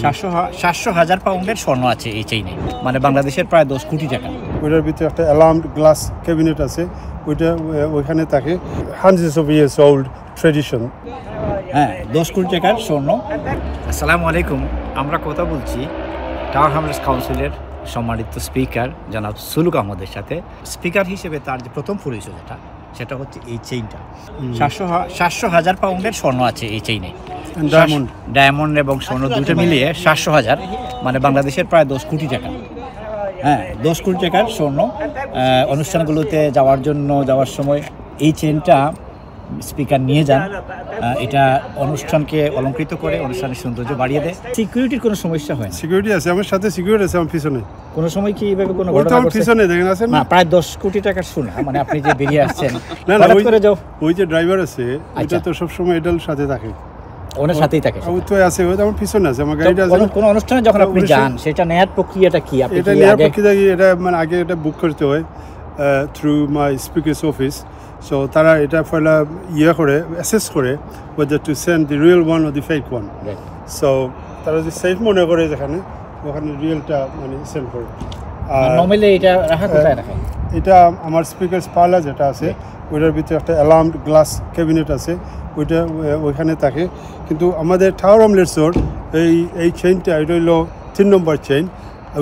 700,000 পাউন্ডের স্বর্ণ আছে এই চেইনে, মানে বাংলাদেশের প্রায় 10 কোটি টাকা। ওইটার ভিতরে একটা অ্যালার্মড গ্লাস ক্যাবিনেট আছে, ওইখানে থাকে hundreds of years old tradition. হ্যাঁ, 10 কোটি টাকার স্বর্ণ। আসসালামু আলাইকুম, আমরা কথা বলছি টাওয়ার হামলার্স কাউন্সিলের সম্মানিত স্পিকার জনাব সুলুক আহমদের সাথে। স্পিকার হিসেবে তার যে প্রথম পরিচয় সেটা হচ্ছে এই চেইনটা। 700,000 পাউন্ডের স্বর্ণ আছে এই চেইনে, ডায়মন্ড এবং স্বর্ণ দুটো মিলিয়ে 700,000, মানে বাংলাদেশের প্রায় 10 কোটি টাকা। হ্যাঁ, 10 কোটি টাকার স্বর্ণ। অনুষ্ঠানগুলোতে যাওয়ার সময় এই চেইনটা স্পিকার নিয়ে যান। এটা অনুষ্ঠানকে অলঙ্কৃত করে, অনুষ্ঠানের সৌন্দর্য বাড়িয়ে দেয়। সিকিউরিটির কোনো সমস্যা হয় না? সিকিউরিটি আছে, আমার সাথে সিকিউরিটি আছে আমার পিছনে। কোনো সময় কি এইভাবে কোনো ঘটনা ঘটছে? পিছনে দেখেন আছে না, প্রায় 10 কোটি টাকার সোনা, মানে আপনি যে বেরিয়ে আসছেন না করে যাও। ওই যে ড্রাইভার আছে, এটা তো সব সময় এটার সাথে থাকে, ওনার সাথেই থাকে। ওই তো আছে, ওই আমার পিছনে আছে, আমার গাড়িটা আছে। কোন অনুষ্ঠানে যখন আপনি যান, সেটা নেয়ার প্রক্রিয়াটা কি? আপনি এটা নেয়ার প্রক্রিয়া কি, এটা মানে আগে এটা বুক করতে হয় through my speakers office. So তারা এটা পয়লা করে অ্যাসেস করে whether to send the real one or the fake one. So তারা যে সেফ মনে করে যেখানে, ওখানে রিয়েলটা মানে সেন্ড করে। আর নরমালি এটা রাখা কোথায় রাখে? এটা আমার স্পিকারস পার্লার যেটা আছে, ওইটার ভিতরে একটা অ্যালার্মড গ্লাস ক্যাবিনেট আছে, ওইখানে থাকে। কিন্তু আমাদের টাওয়ার হামলার্সের এই চেইনটা, এটা হলো 3 নম্বর chain,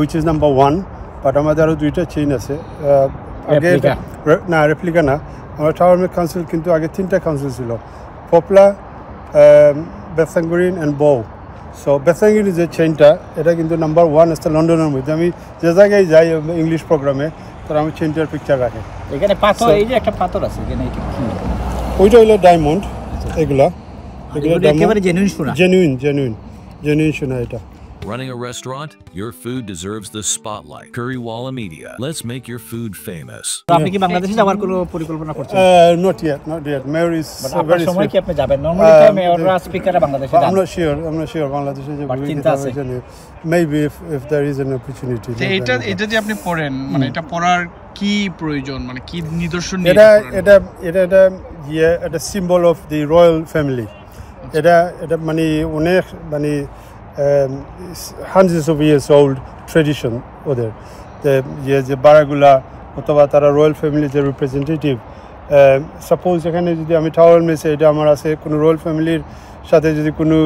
which is number 1। But আমাদের আরও 2টা চেইন আছে। আগে না, রেপ্লিকা না, আমার টাওয়ার হামলার্স কাউন্সিল কিন্তু আগে 3টা কাউন্সিল ছিল, পপলা, বেথঙ্গুরিন অ্যান্ড বউ। সো বেথঙ্গুরিন যে চেইনটা, এটা কিন্তু নাম্বার 1 আছে লন্ডনের মধ্যে। আমি যে জায়গায় যাই ইংলিশ প্রোগ্রামে, তারা আমার চেইনটার পিকচার রাখে। এখানে পাথর, এই যে একটা পাথর আছে এখানে, ওইটা হলো ডায়মন্ড। এগুলা একেবারে জেনুইন সোনা, জেনুইন সোনা এটা। Running a restaurant? Your food deserves the spotlight. Currywalla Media. Let's make your food famous. আপনি কি বাংলাদেশে যাওয়ার কোনো পরিকল্পনা করছেন? Not yet. Mayor is very সময় কি আপনি যাবেন? নরমালি তো মেয়ররা স্পিকাররা বাংলাদেশে যান। I'm not sure বাংলাদেশে যে চিন্তা আছে। Maybe if there is an opportunity. এটা যে আপনি পড়েন, মানে এটা পড়ার কি প্রয়োজন, মানে কি নিদর্শন নিয়ে এটা symbol of the royal family. এটা মানে অনেক মানে hundreds of years old tradition ওদের। যে বাড়াগুলা অথবা তারা রয়্যাল ফ্যামিলির যে রিপ্রেজেন্টেটিভ, সাপোজ এখানে যদি আমি টাওয়ার হামলার্সে এটা আমার আছে, কোনো রয়্যাল ফ্যামিলির সাথে যদি কোনো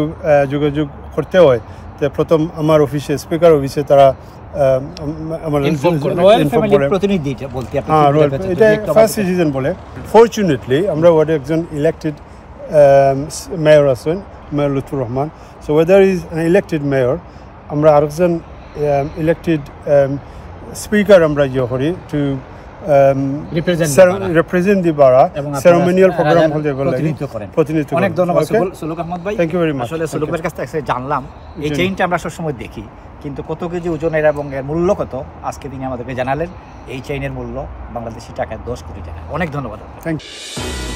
যোগাযোগ করতে হয়, তো প্রথম আমার অফিসে, স্পিকার অফিসে তারা আমার ফার্স্ট সিটিজেন বলে। ফরচুনেটলি আমরা ওয়ার্ডে একজন ইলেক্টেড মেয়র আছেন, mayor Lutfur Rahman. So where there is an elected mayor, আমরা আরেকজন elected speaker আমরা করি to represent the borough, ceremonial program হতে বলে প্রতিনিধিত্ব করেন। অনেক ধন্যবাদ সুলুক আহমদ ভাই। Thank you very much. আসলে সুলুক ভাইয়ের কাছ থেকে জানলাম এই চেইনটা আমরা সবসময় দেখি, কিন্তু কত কেজি ওজনের এবং এর মূল্য কত, আজকে তিনি আমাদেরকে জানালেন। এই চেইনের মূল্য বাংলাদেশি টাকায় 10 কোটি টাকা। অনেক ধন্যবাদ। Thank you.